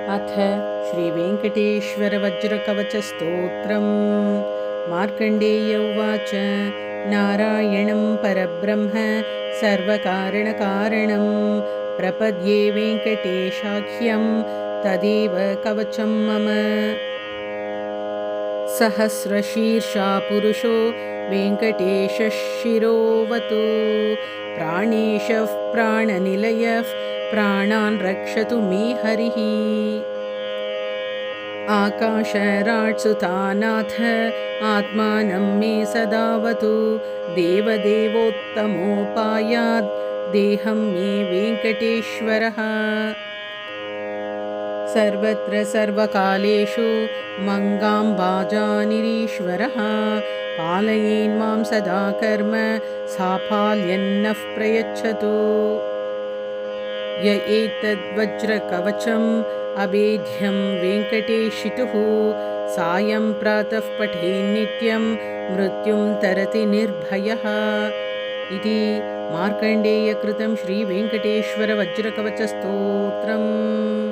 अथ श्रीवेङ्कटेश्वरवज्रकवचस्तोत्रम्। मार्कण्डेय उवाच। नारायणं परब्रह्म सर्वकारणकारणं प्रपद्ये वेङ्कटेशाख्यं तदेव कवचं मम। सहस्रशीर्षा पुरुषो वेङ्कटेशः शिरोवतु प्राणेशः प्राणनिलयः प्राणान् रक्षतु मे हरिः। आकाशराट्सुतानाथ आत्मानं मे सदावतु देवदेवोत्तमोपायात् देहं मे वेङ्कटेश्वरः। सर्वत्र सर्वकालेषु मङ्गाम्बाजानिरीश्वरः पालयेन्मां सदा कर्म साफल्यन्नः प्रयच्छतु। य एतद्वज्रकवचम् अभेद्यं वेङ्कटेशितुः सायं प्रातः पठेन्नित्यं मृत्युं तरति निर्भयः। इति मार्कण्डेयकृतं श्रीवेङ्कटेश्वरवज्रकवचस्तोत्रम्।